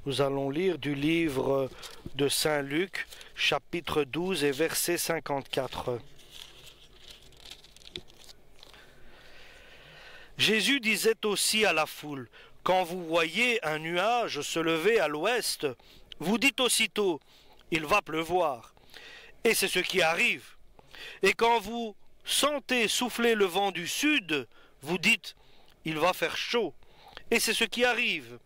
Nous allons lire du livre de Saint Luc, chapitre 12 et verset 54. Jésus disait aussi à la foule, « Quand vous voyez un nuage se lever à l'ouest, vous dites aussitôt, il va pleuvoir. Et c'est ce qui arrive. Et quand vous sentez souffler le vent du sud, vous dites, il va faire chaud. Et c'est ce qui arrive.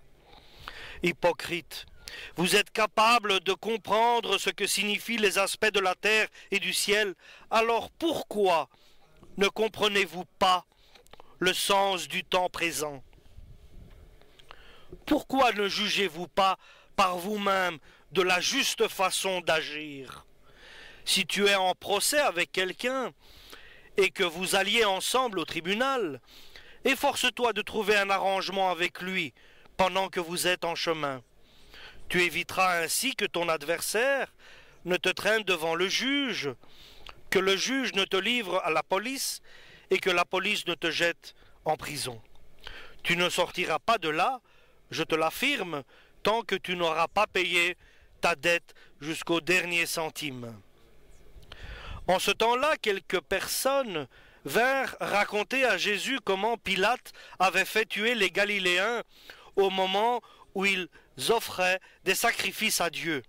Hypocrite, vous êtes capable de comprendre ce que signifient les aspects de la terre et du ciel, alors pourquoi ne comprenez-vous pas le sens du temps présent? Pourquoi ne jugez-vous pas par vous-même de la juste façon d'agir? Si tu es en procès avec quelqu'un et que vous alliez ensemble au tribunal, efforce-toi de trouver un arrangement avec lui pendant que vous êtes en chemin. Tu éviteras ainsi que ton adversaire ne te traîne devant le juge, que le juge ne te livre à la police et que la police ne te jette en prison. Tu ne sortiras pas de là, je te l'affirme, tant que tu n'auras pas payé ta dette jusqu'au dernier centime. En ce temps-là, quelques personnes vinrent raconter à Jésus comment Pilate avait fait tuer les Galiléens au moment où ils offraient des sacrifices à Dieu.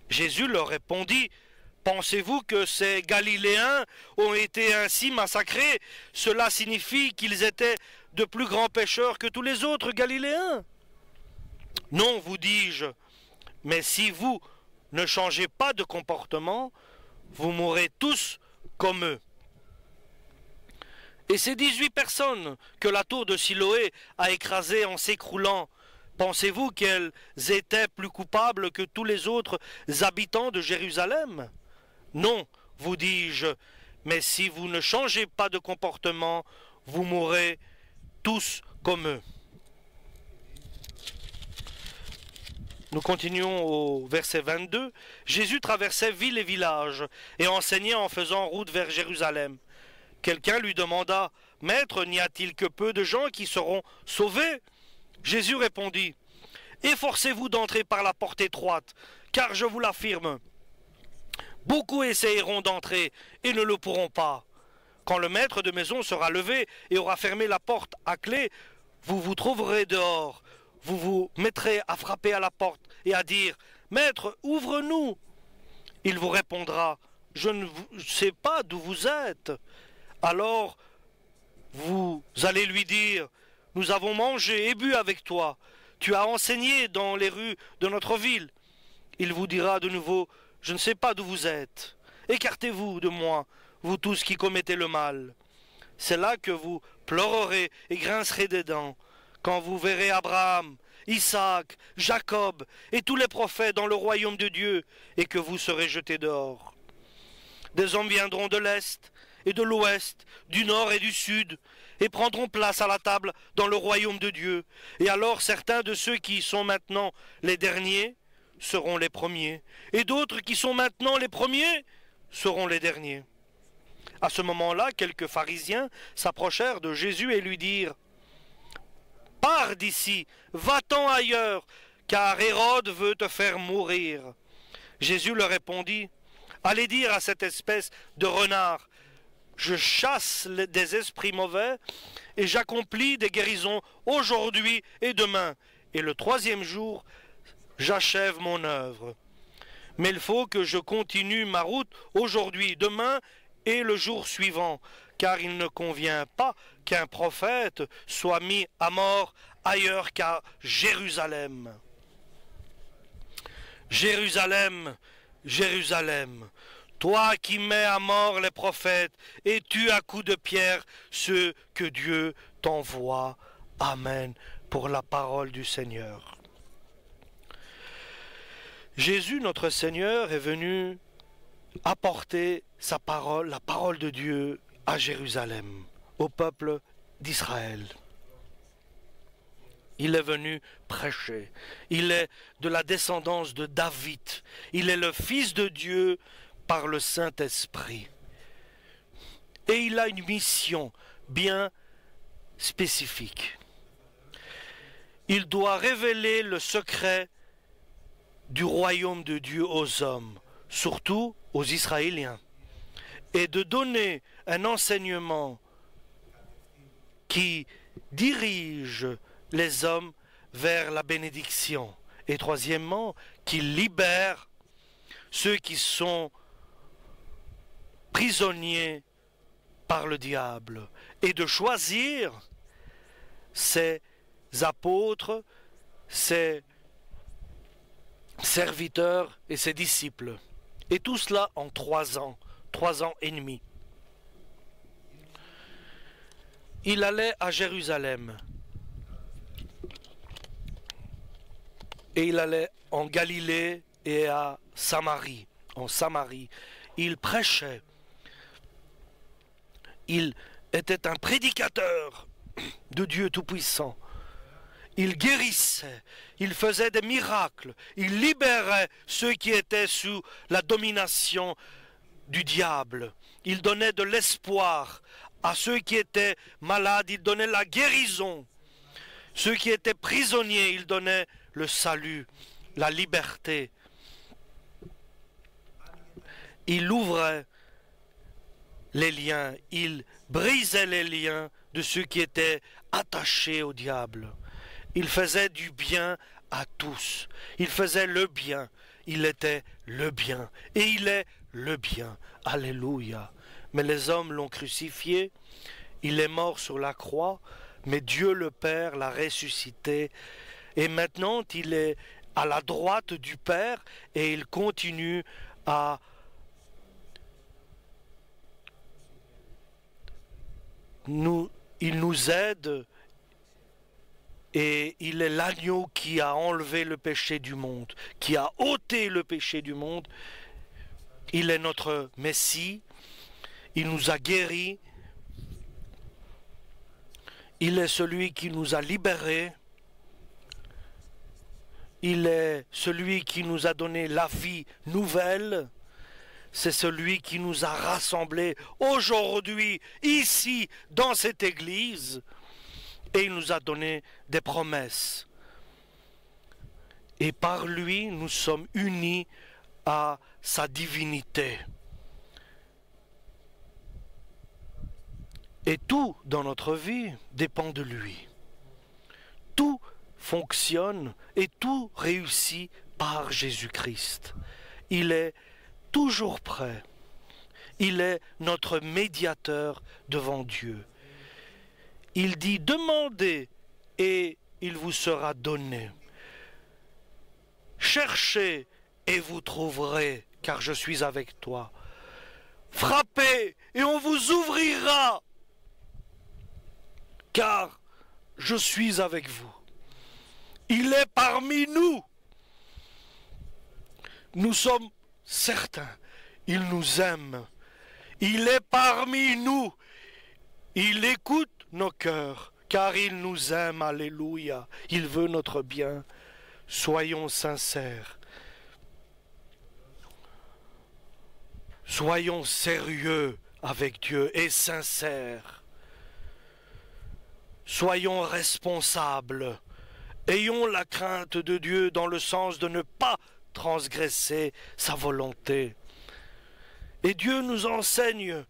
Jésus leur répondit, « Pensez-vous que ces Galiléens ont été ainsi massacrés? Cela signifie qu'ils étaient de plus grands pécheurs que tous les autres Galiléens. Non, vous dis-je, mais si vous ne changez pas de comportement, vous mourrez tous comme eux. » Et ces 18 personnes que la tour de Siloé a écrasées en s'écroulant, pensez-vous qu'elles étaient plus coupables que tous les autres habitants de Jérusalem? Non, vous dis-je, mais si vous ne changez pas de comportement, vous mourrez tous comme eux. Nous continuons au verset 22. Jésus traversait ville et village et enseignait en faisant route vers Jérusalem. Quelqu'un lui demanda, « Maître, n'y a-t-il que peu de gens qui seront sauvés ?» Jésus répondit, « Efforcez-vous d'entrer par la porte étroite, car je vous l'affirme, beaucoup essayeront d'entrer et ne le pourront pas. Quand le maître de maison sera levé et aura fermé la porte à clé, vous vous trouverez dehors. Vous vous mettrez à frapper à la porte et à dire, « Maître, ouvre-nous !» Il vous répondra, « Je ne sais pas d'où vous êtes. » Alors vous allez lui dire, « Nous avons mangé et bu avec toi. Tu as enseigné dans les rues de notre ville. » Il vous dira de nouveau, « Je ne sais pas d'où vous êtes. Écartez-vous de moi, vous tous qui commettez le mal. » C'est là que vous pleurerez et grincerez des dents, quand vous verrez Abraham, Isaac, Jacob et tous les prophètes dans le royaume de Dieu, et que vous serez jetés dehors. Des hommes viendront de l'Est et de l'Ouest, du Nord et du Sud, et prendront place à la table dans le royaume de Dieu. Et alors certains de ceux qui sont maintenant les derniers seront les premiers, et d'autres qui sont maintenant les premiers seront les derniers. À ce moment-là, quelques pharisiens s'approchèrent de Jésus et lui dirent, « Pars d'ici, va-t'en ailleurs, car Hérode veut te faire mourir. » Jésus leur répondit, « Allez dire à cette espèce de renard, je chasse des esprits mauvais et j'accomplis des guérisons aujourd'hui et demain, et le troisième jour, j'achève mon œuvre. Mais il faut que je continue ma route aujourd'hui, demain et le jour suivant, car il ne convient pas qu'un prophète soit mis à mort ailleurs qu'à Jérusalem. Jérusalem, Jérusalem, toi qui mets à mort les prophètes et tues à coups de pierre ceux que Dieu t'envoie. Amen. Pour la parole du Seigneur. Jésus, notre Seigneur, est venu apporter sa parole, la parole de Dieu, à Jérusalem, au peuple d'Israël. Il est venu prêcher. Il est de la descendance de David. Il est le Fils de Dieu par le Saint-Esprit. Et il a une mission bien spécifique. Il doit révéler le secret du royaume de Dieu aux hommes, surtout aux Israéliens, et de donner un enseignement qui dirige les hommes vers la bénédiction. Et troisièmement, qu'il libère ceux qui sont prisonniers par le diable, et de choisir ses apôtres, ses serviteurs et ses disciples. Et tout cela en 3 ans et demi. Il allait à Jérusalem. Et il allait en Galilée et à Samarie. En Samarie, il prêchait. Il était un prédicateur de Dieu Tout-Puissant. Il guérissait, il faisait des miracles, il libérait ceux qui étaient sous la domination du diable. Il donnait de l'espoir à ceux qui étaient malades, il donnait la guérison. Ceux qui étaient prisonniers, il donnait le salut, la liberté. Il ouvrait les liens, il brisait les liens de ceux qui étaient attachés au diable. Il faisait du bien à tous. Il faisait le bien. Il était le bien. Et il est le bien. Alléluia. Mais les hommes l'ont crucifié. Il est mort sur la croix. Mais Dieu le Père l'a ressuscité. Et maintenant, il est à la droite du Père et il continue à il nous aide. Et il est l'agneau qui a enlevé le péché du monde, qui a ôté le péché du monde. Il est notre Messie, il nous a guéris, il est celui qui nous a libérés, il est celui qui nous a donné la vie nouvelle, c'est celui qui nous a rassemblés aujourd'hui, ici, dans cette église. Et il nous a donné des promesses. Et par lui, nous sommes unis à sa divinité. Et tout dans notre vie dépend de lui. Tout fonctionne et tout réussit par Jésus-Christ. Il est toujours prêt. Il est notre médiateur devant Dieu. Il dit, demandez et il vous sera donné. Cherchez et vous trouverez, car je suis avec toi. Frappez et on vous ouvrira, car je suis avec vous. Il est parmi nous. Nous sommes certains, il nous aime. Il est parmi nous. Il écoute nos cœurs, car il nous aime, alléluia, il veut notre bien. Soyons sincères, soyons sérieux avec Dieu et sincères, soyons responsables, ayons la crainte de Dieu dans le sens de ne pas transgresser sa volonté. Et Dieu nous enseigne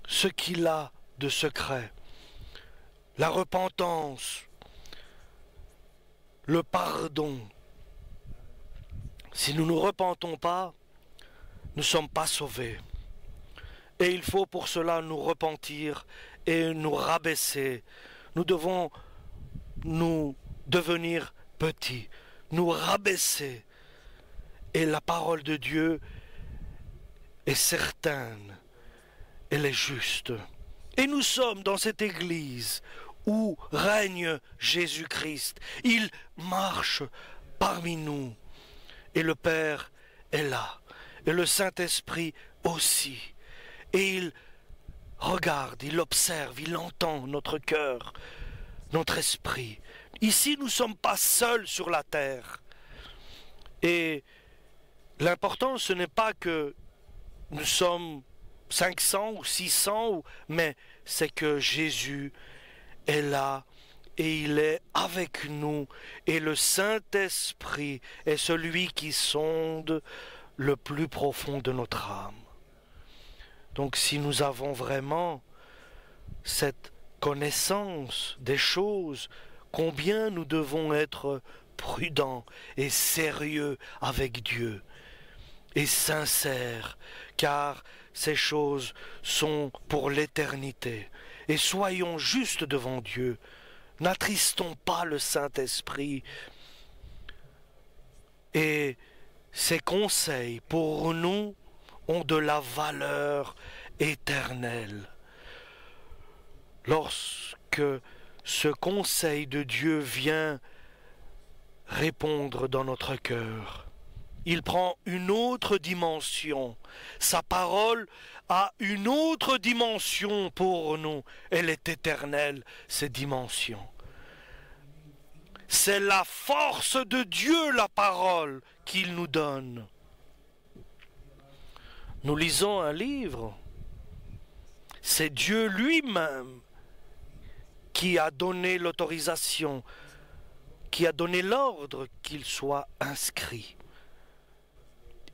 ce qu'il a de secret, la repentance, le pardon. Si nous ne nous repentons pas, nous ne sommes pas sauvés. Et il faut pour cela nous repentir et nous rabaisser. Nous devons nous devenir petits, nous rabaisser. Et la parole de Dieu est certaine, elle est juste. Et nous sommes dans cette église où règne Jésus-Christ. Il marche parmi nous. Et le Père est là. Et le Saint-Esprit aussi. Et il regarde, il observe, il entend notre cœur, notre esprit. Ici, nous ne sommes pas seuls sur la terre. Et l'important, ce n'est pas que nous sommes 500 ou 600, mais c'est que Jésus est là et il est avec nous, et le Saint-Esprit est celui qui sonde le plus profond de notre âme. Donc si nous avons vraiment cette connaissance des choses, combien nous devons être prudents et sérieux avec Dieu, et sincères, car ces choses sont pour l'éternité. Et soyons justes devant Dieu, n'attristons pas le Saint-Esprit. Et ces conseils pour nous ont de la valeur éternelle. Lorsque ce conseil de Dieu vient répondre dans notre cœur, il prend une autre dimension. Sa parole a une autre dimension pour nous. Elle est éternelle, cette dimension. C'est la force de Dieu, la parole, qu'il nous donne. Nous lisons un livre. C'est Dieu lui-même qui a donné l'autorisation, qui a donné l'ordre qu'il soit inscrit.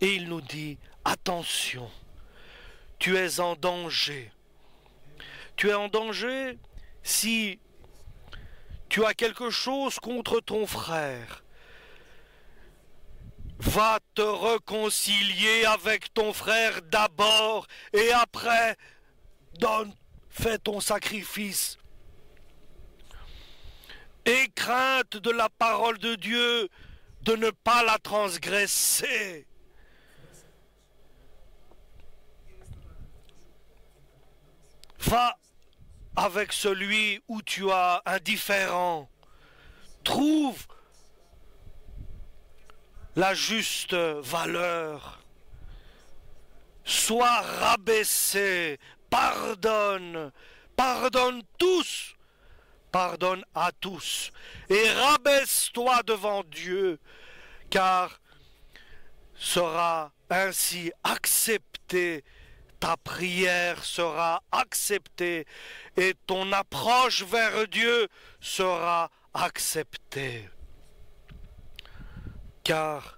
Et il nous dit, attention, tu es en danger. Tu es en danger si tu as quelque chose contre ton frère. Va te réconcilier avec ton frère d'abord et après, fais ton sacrifice. Aie crainte de la parole de Dieu, de ne pas la transgresser. Va avec celui où tu as un différend. Trouve la juste valeur. Sois rabaissé. Pardonne. Pardonne tous. Pardonne à tous. Et rabaisse-toi devant Dieu, car sera ainsi accepté. Ta prière sera acceptée et ton approche vers Dieu sera acceptée. Car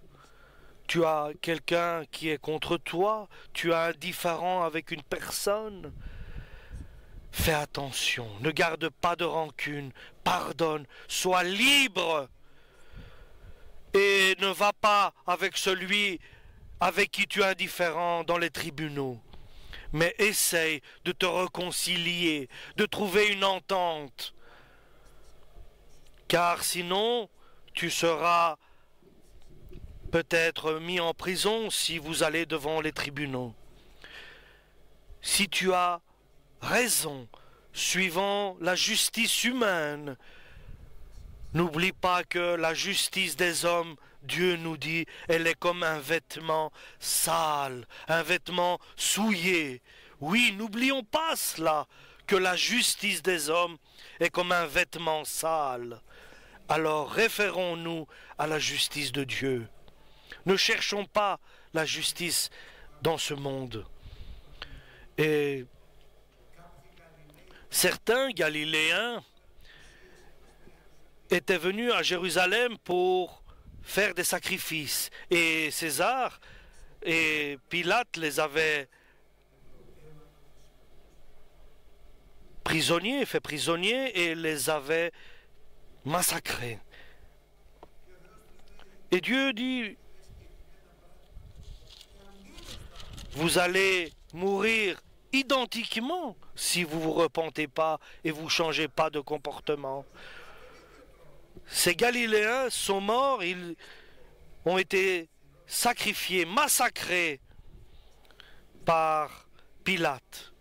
tu as quelqu'un qui est contre toi, tu as un différend avec une personne. Fais attention, ne garde pas de rancune, pardonne, sois libre et ne va pas avec celui avec qui tu es indifférent dans les tribunaux. Mais essaye de te réconcilier, de trouver une entente. Car sinon, tu seras peut-être mis en prison si vous allez devant les tribunaux. Si tu as raison, suivant la justice humaine, n'oublie pas que la justice des hommes, Dieu nous dit, elle est comme un vêtement sale, un vêtement souillé. Oui, n'oublions pas cela, que la justice des hommes est comme un vêtement sale. Alors référons-nous à la justice de Dieu. Ne cherchons pas la justice dans ce monde. Et certains Galiléens étaient venus à Jérusalem pour faire des sacrifices. Et César et Pilate les avaient fait prisonniers et les avait massacrés. Et Dieu dit, vous allez mourir identiquement si vous ne vous repentez pas et vous ne changez pas de comportement. Ces Galiléens sont morts, ils ont été sacrifiés, massacrés par Pilate.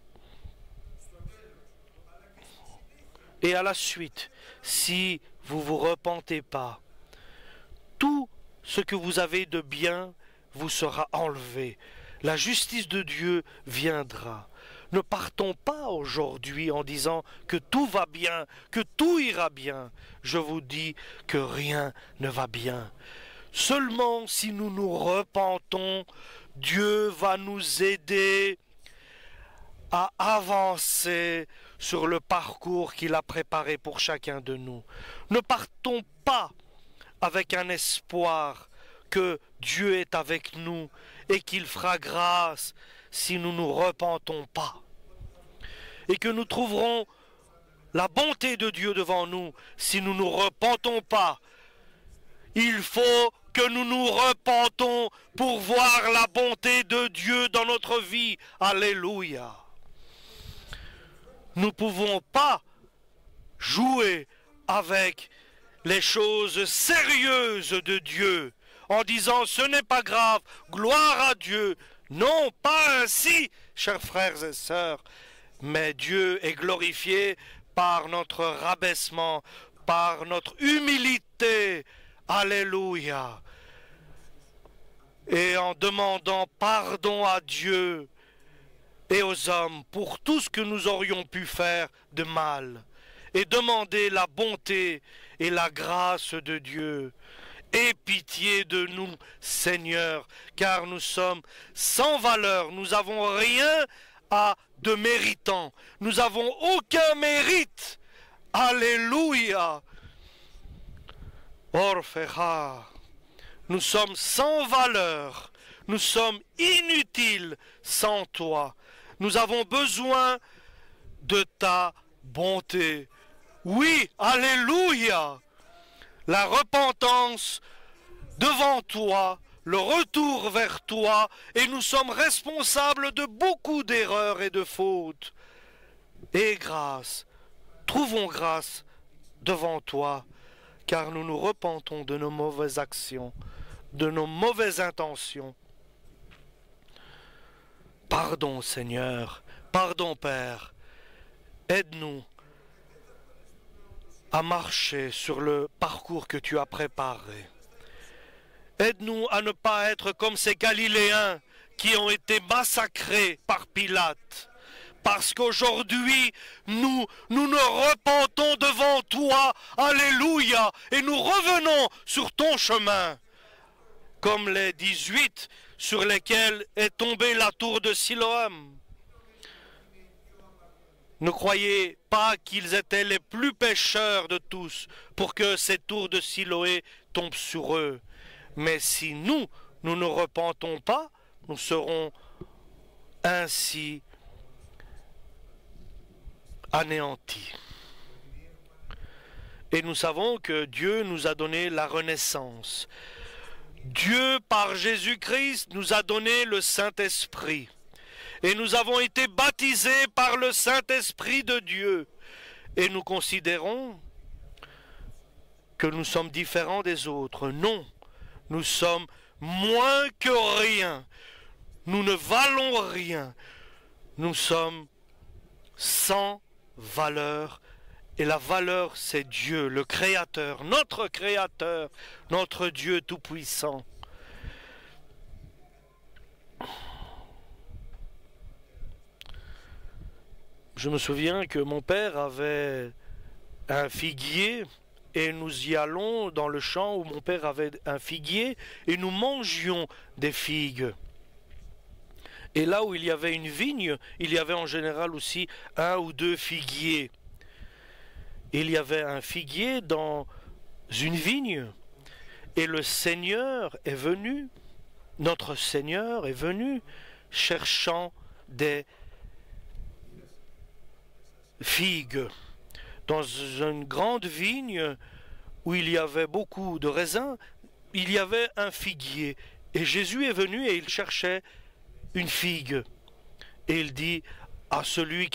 Et à la suite, si vous ne vous repentez pas, tout ce que vous avez de bien vous sera enlevé. La justice de Dieu viendra. Ne partons pas aujourd'hui en disant que tout va bien, que tout ira bien. Je vous dis que rien ne va bien. Seulement si nous nous repentons, Dieu va nous aider à avancer sur le parcours qu'il a préparé pour chacun de nous. Ne partons pas avec un espoir que Dieu est avec nous et qu'il fera grâce si nous nous repentons pas. Et que nous trouverons la bonté de Dieu devant nous si nous nous repentons pas. Il faut que nous nous repentons pour voir la bonté de Dieu dans notre vie. Alléluia. Nous ne pouvons pas jouer avec les choses sérieuses de Dieu en disant ce n'est pas grave, gloire à Dieu. Non, pas ainsi, chers frères et sœurs, mais Dieu est glorifié par notre rabaissement, par notre humilité. Alléluia. Et en demandant pardon à Dieu et aux hommes pour tout ce que nous aurions pu faire de mal, et demander la bonté et la grâce de Dieu. Aie pitié de nous, Seigneur, car nous sommes sans valeur, nous n'avons rien de méritant, nous n'avons aucun mérite. Alléluia. Orphecha. Nous sommes sans valeur, nous sommes inutiles sans toi. Nous avons besoin de ta bonté. Oui, alléluia. La repentance devant toi, le retour vers toi, et nous sommes responsables de beaucoup d'erreurs et de fautes. Et grâce, trouvons grâce devant toi, car nous nous repentons de nos mauvaises actions, de nos mauvaises intentions. Pardon, Seigneur, pardon, Père, aide-nous à marcher sur le parcours que tu as préparé. Aide-nous à ne pas être comme ces Galiléens qui ont été massacrés par Pilate. Parce qu'aujourd'hui, nous nous repentons devant toi, alléluia, et nous revenons sur ton chemin, comme les 18 sur lesquels est tombée la tour de Siloam. Ne croyez pas qu'ils étaient les plus pécheurs de tous pour que cette tour de Siloé tombe sur eux. Mais si nous ne repentons pas, nous serons ainsi anéantis. Et nous savons que Dieu nous a donné la renaissance. Dieu, par Jésus-Christ, nous a donné le Saint-Esprit. Et nous avons été baptisés par le Saint-Esprit de Dieu. Et nous considérons que nous sommes différents des autres. Non, nous sommes moins que rien. Nous ne valons rien. Nous sommes sans valeur. Et la valeur, c'est Dieu, le Créateur, notre Dieu Tout-Puissant. Je me souviens que mon père avait un figuier et nous y allons dans le champ où mon père avait un figuier et nous mangions des figues. Et là où il y avait une vigne, il y avait en général aussi un ou deux figuiers. Il y avait un figuier dans une vigne et le Seigneur est venu, notre Seigneur est venu cherchant des figues dans une grande vigne où il y avait beaucoup de raisins. Il y avait un figuier et Jésus est venu et il cherchait une figue et il dit à celui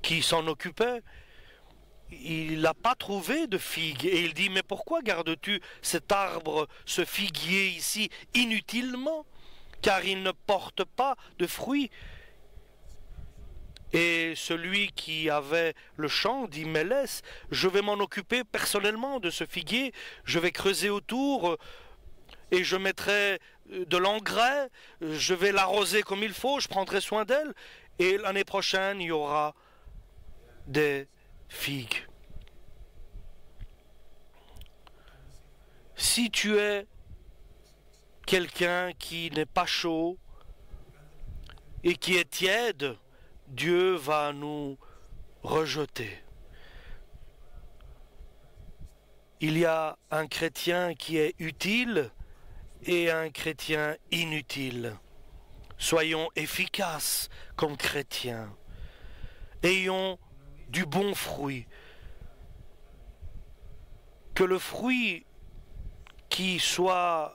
qui s'en occupait, il n'a pas trouvé de figue et il dit mais pourquoi gardes-tu cet arbre, ce figuier ici inutilement, car il ne porte pas de fruits. Et celui qui avait le champ dit mais laisse, je vais m'en occuper personnellement de ce figuier, je vais creuser autour et je mettrai de l'engrais, je vais l'arroser comme il faut, je prendrai soin d'elle et l'année prochaine il y aura des figues. Si tu es quelqu'un qui n'est pas chaud et qui est tiède, Dieu va nous rejeter. Il y a un chrétien qui est utile et un chrétien inutile. Soyons efficaces comme chrétiens. Ayons du bon fruit. Que le fruit qui soit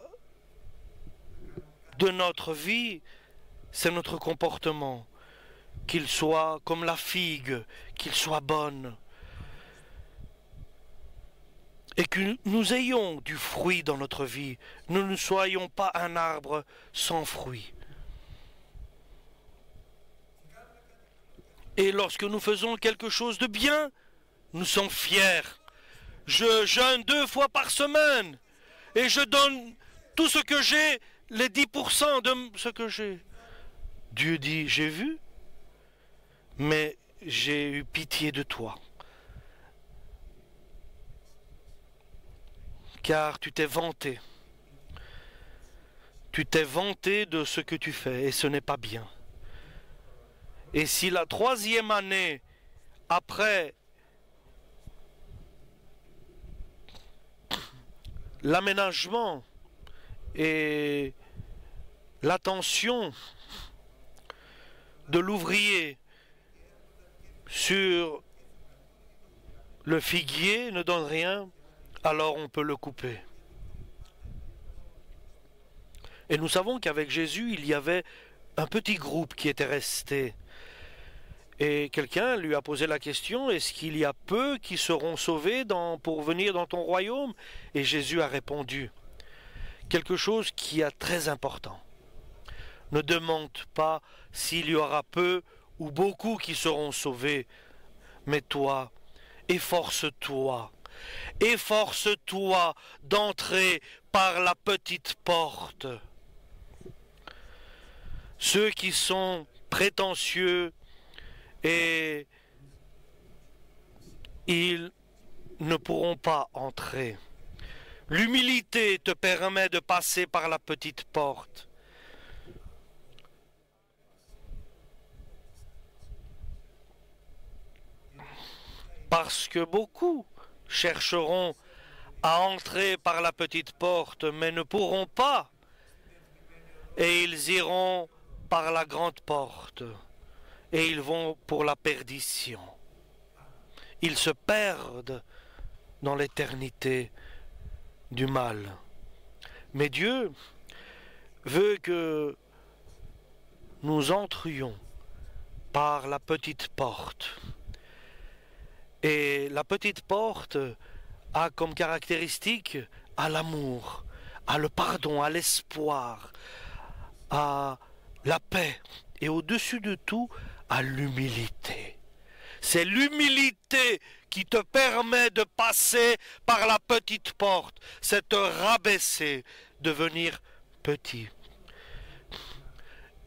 de notre vie, c'est notre comportement. Qu'il soit comme la figue, qu'il soit bonne. Et que nous ayons du fruit dans notre vie. Nous ne soyons pas un arbre sans fruit. Et lorsque nous faisons quelque chose de bien, nous sommes fiers. Je jeûne 2 fois par semaine et je donne tout ce que j'ai, les 10% de ce que j'ai. Dieu dit, j'ai vu, mais j'ai eu pitié de toi. Car tu t'es vanté. Tu t'es vanté de ce que tu fais et ce n'est pas bien. Et si la 3e année après l'aménagement et l'attention de l'ouvrier sur le figuier ne donne rien, alors on peut le couper. Et nous savons qu'avec Jésus, il y avait un petit groupe qui était resté. Et quelqu'un lui a posé la question, est-ce qu'il y a peu qui seront sauvés pour venir dans ton royaume? Et Jésus a répondu, quelque chose qui est très important. Ne demande pas s'il y aura peu ou beaucoup qui seront sauvés, mais toi, efforce-toi. Efforce-toi d'entrer par la petite porte. Ceux qui sont prétentieux et ils ne pourront pas entrer. L'humilité te permet de passer par la petite porte. Parce que beaucoup chercheront à entrer par la petite porte, mais ne pourront pas. Et ils iront par la grande porte. Et ils vont pour la perdition. Ils se perdent dans l'éternité du mal. Mais Dieu veut que nous entrions par la petite porte. Et la petite porte a comme caractéristique à l'amour, à le pardon, à l'espoir, à la paix et au-dessus de tout, à l'humilité. C'est l'humilité qui te permet de passer par la petite porte, c'est te rabaisser, devenir petit.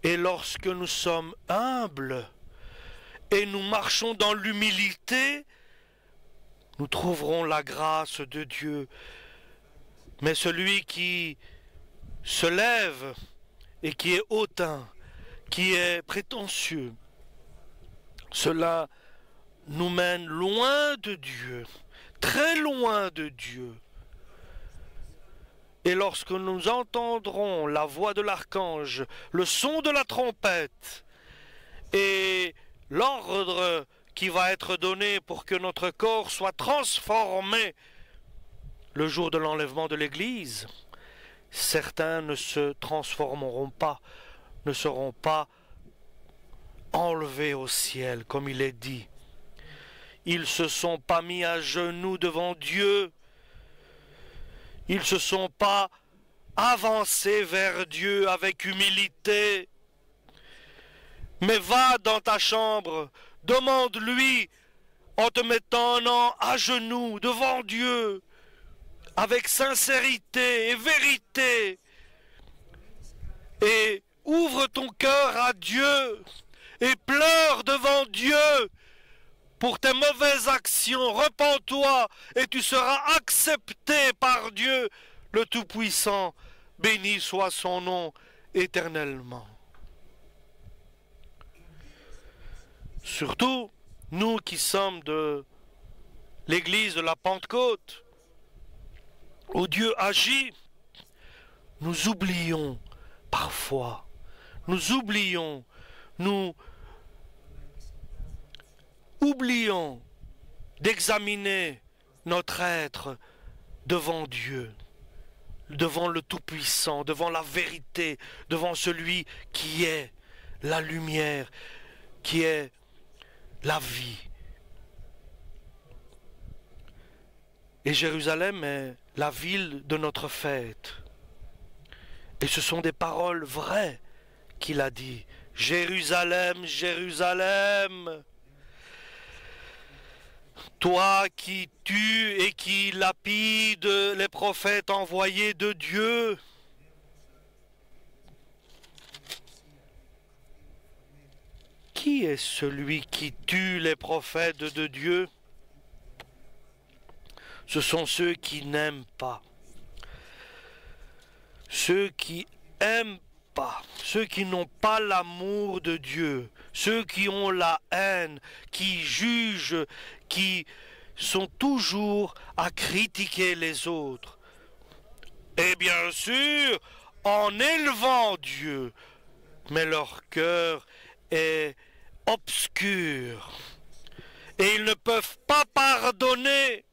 Et lorsque nous sommes humbles et nous marchons dans l'humilité, nous trouverons la grâce de Dieu. Mais celui qui se lève et qui est hautain, qui est prétentieux, cela nous mène loin de Dieu, très loin de Dieu. Et lorsque nous entendrons la voix de l'archange, le son de la trompette et l'ordre qui va être donné pour que notre corps soit transformé le jour de l'enlèvement de l'Église, certains ne se transformeront pas, ne seront pas enlevés au ciel, comme il est dit. Ils ne se sont pas mis à genoux devant Dieu, ils ne se sont pas avancés vers Dieu avec humilité. Mais va dans ta chambre, demande-lui en te mettant à genoux devant Dieu, avec sincérité et vérité, et ouvre ton cœur à Dieu, et pleure devant Dieu pour tes mauvaises actions. Repens-toi, et tu seras accepté par Dieu, le Tout-Puissant. Béni soit son nom éternellement. Surtout, nous qui sommes de l'église de la Pentecôte, où Dieu agit, nous oublions parfois, nous oublions d'examiner notre être devant Dieu, devant le Tout-Puissant, devant la vérité, devant celui qui est la lumière, qui est la vie. Et Jérusalem est la ville de notre fête. Et ce sont des paroles vraies qu'il a dit. Jérusalem, Jérusalem, toi qui tues et qui lapides les prophètes envoyés de Dieu. Qui est celui qui tue les prophètes de Dieu? Ce sont ceux qui n'aiment pas. Ceux qui aiment pas, ceux qui n'ont pas l'amour de Dieu, ceux qui ont la haine, qui jugent, qui sont toujours à critiquer les autres. Et bien sûr, en élevant Dieu, mais leur cœur est obscur. Et ils ne peuvent pas pardonner.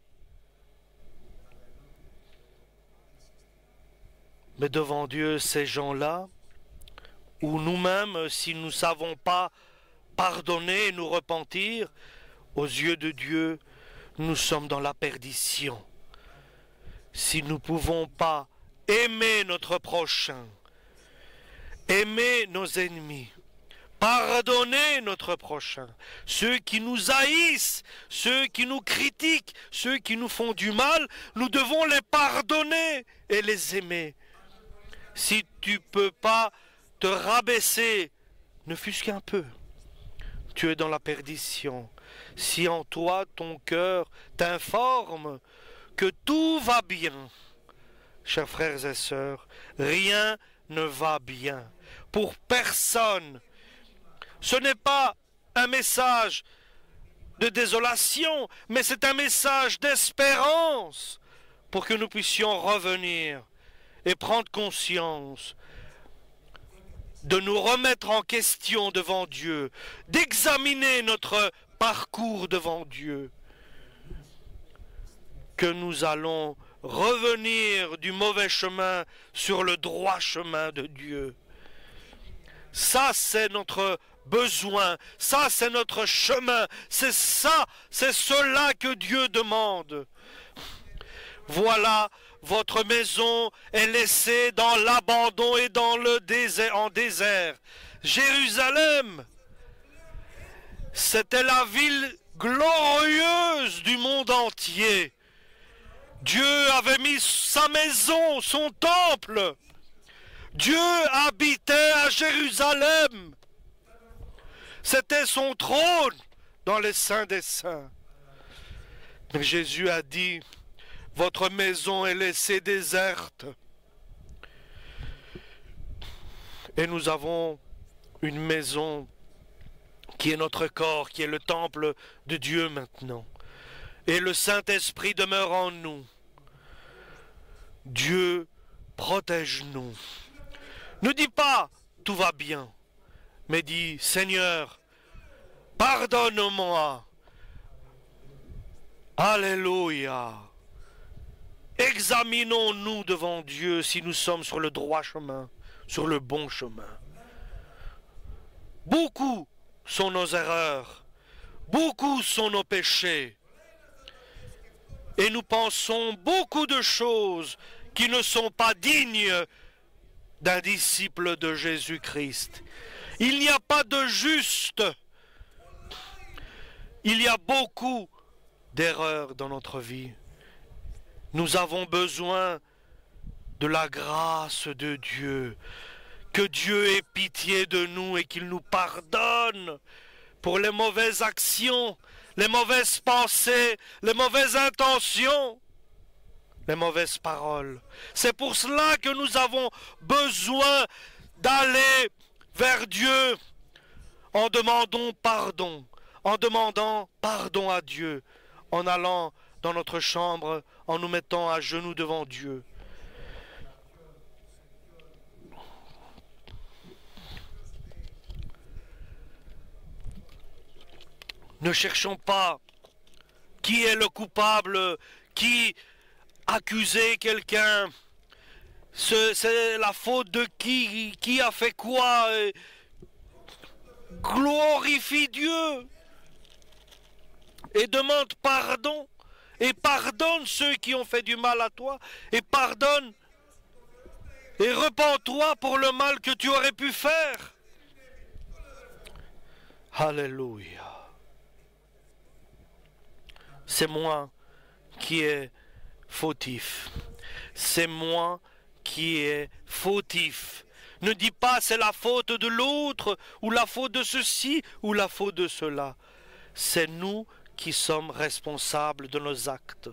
Mais devant Dieu, ces gens-là, ou nous-mêmes, si nous ne savons pas pardonner et nous repentir, aux yeux de Dieu, nous sommes dans la perdition. Si nous ne pouvons pas aimer notre prochain, aimer nos ennemis, pardonner notre prochain, ceux qui nous haïssent, ceux qui nous critiquent, ceux qui nous font du mal, nous devons les pardonner et les aimer. Si tu ne peux pas te rabaisser, ne fût-ce qu'un peu, tu es dans la perdition. Si en toi ton cœur t'informe que tout va bien, chers frères et sœurs, rien ne va bien. Pour personne. Ce n'est pas un message de désolation, mais c'est un message d'espérance pour que nous puissions revenir et prendre conscience de nous remettre en question devant Dieu, d'examiner notre parcours devant Dieu, que nous allons revenir du mauvais chemin sur le droit chemin de Dieu. Ça, c'est notre besoin, ça, c'est notre chemin, c'est ça, c'est cela que Dieu demande. Voilà, votre maison est laissée dans l'abandon et dans le désert, en désert. Jérusalem, c'était la ville glorieuse du monde entier. Dieu avait mis sa maison, son temple. Dieu habitait à Jérusalem. C'était son trône dans les saints des saints. Mais Jésus a dit, votre maison est laissée déserte. Et nous avons une maison qui est notre corps, qui est le temple de Dieu maintenant. Et le Saint-Esprit demeure en nous. Dieu protège-nous. Ne dis pas tout va bien, mais dis Seigneur, pardonne-moi. Alléluia. Examinons-nous devant Dieu si nous sommes sur le droit chemin, sur le bon chemin. Beaucoup sont nos erreurs, beaucoup sont nos péchés. Et nous pensons beaucoup de choses qui ne sont pas dignes d'un disciple de Jésus-Christ. Il n'y a pas de juste. Il y a beaucoup d'erreurs dans notre vie. Nous avons besoin de la grâce de Dieu. Que Dieu ait pitié de nous et qu'il nous pardonne pour les mauvaises actions, les mauvaises pensées, les mauvaises intentions, les mauvaises paroles. C'est pour cela que nous avons besoin d'aller vers Dieu en demandant pardon, en demandant pardon à Dieu, en allant dans notre chambre, en nous mettant à genoux devant Dieu. Ne cherchons pas qui est le coupable, qui accusait quelqu'un, c'est la faute de qui a fait quoi. Glorifie Dieu et demande pardon et pardonne ceux qui ont fait du mal à toi et pardonne et repens-toi pour le mal que tu aurais pu faire. Alléluia. C'est moi qui est fautif. C'est moi qui est fautif. Ne dis pas c'est la faute de l'autre, ou la faute de ceci, ou la faute de cela. C'est nous qui sommes responsables de nos actes.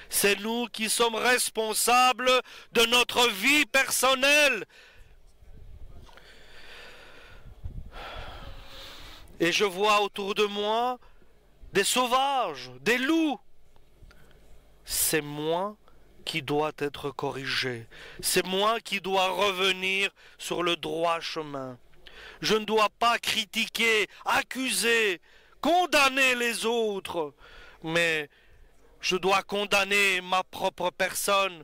C'est nous qui sommes responsables de notre vie personnelle. Et je vois autour de moi des sauvages, des loups. C'est moi qui dois être corrigé. C'est moi qui dois revenir sur le droit chemin. Je ne dois pas critiquer, accuser, condamner les autres, mais je dois condamner ma propre personne,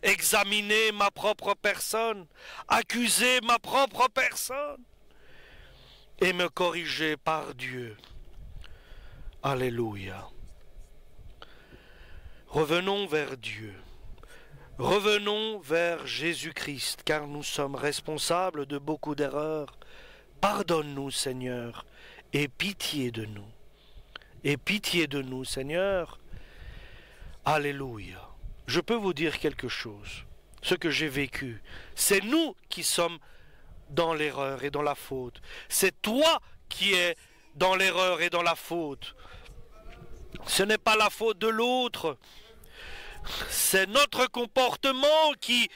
examiner ma propre personne, accuser ma propre personne et me corriger par Dieu. Alléluia. Revenons vers Dieu. Revenons vers Jésus-Christ, car nous sommes responsables de beaucoup d'erreurs. Pardonne-nous, Seigneur, et pitié de nous. Et pitié de nous, Seigneur. Alléluia. Je peux vous dire quelque chose. Ce que j'ai vécu, c'est nous qui sommes dans l'erreur et dans la faute. C'est toi qui es dans l'erreur et dans la faute. Ce n'est pas la faute de l'autre. C'est notre comportement qui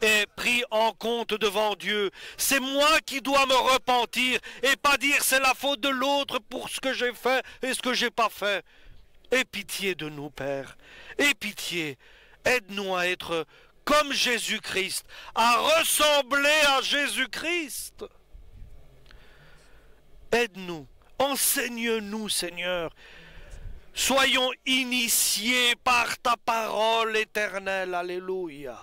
est pris en compte devant Dieu. C'est moi qui dois me repentir et pas dire c'est la faute de l'autre pour ce que j'ai fait et ce que j'ai pas fait. Aie pitié de nous, Père. Aie pitié. Aide-nous à être comme Jésus-Christ, à ressembler à Jésus-Christ. Aide-nous. Enseigne-nous, Seigneur. Soyons initiés par ta parole éternelle. Alléluia.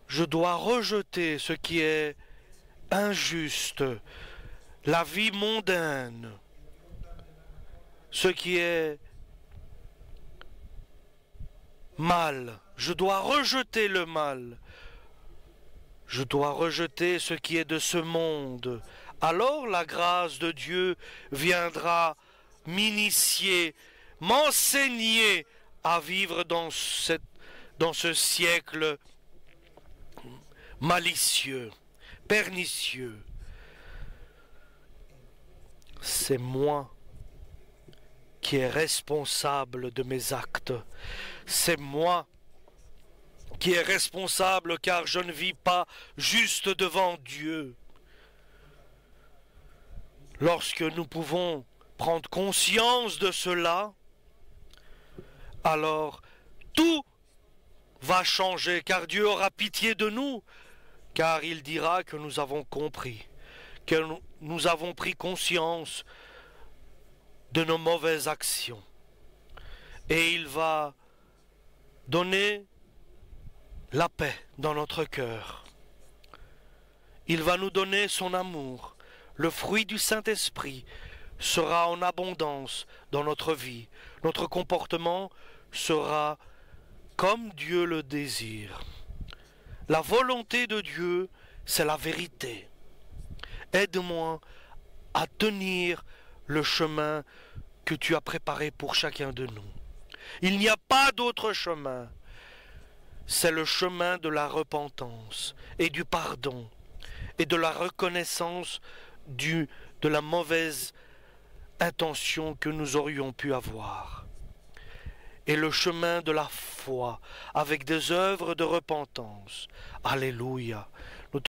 Je dois rejeter ce qui est injuste, la vie mondaine, ce qui est mal. Je dois rejeter le mal. Je dois rejeter ce qui est de ce monde. Alors la grâce de Dieu viendra m'initier, m'enseigner à vivre dans ce siècle malicieux, pernicieux. C'est moi qui est responsable de mes actes. C'est moi qui est responsable car je ne vis pas juste devant Dieu. Lorsque nous pouvons prendre conscience de cela, alors tout va changer, car Dieu aura pitié de nous, car il dira que nous avons compris, que nous avons pris conscience de nos mauvaises actions. Et il va donner la paix dans notre cœur. Il va nous donner son amour. Le fruit du Saint-Esprit sera en abondance dans notre vie. Notre comportement sera comme Dieu le désire. La volonté de Dieu, c'est la vérité. Aide-moi à tenir le chemin que tu as préparé pour chacun de nous. Il n'y a pas d'autre chemin. C'est le chemin de la repentance et du pardon et de la reconnaissance de la mauvaise intention que nous aurions pu avoir. Et le chemin de la foi avec des œuvres de repentance. Alléluia.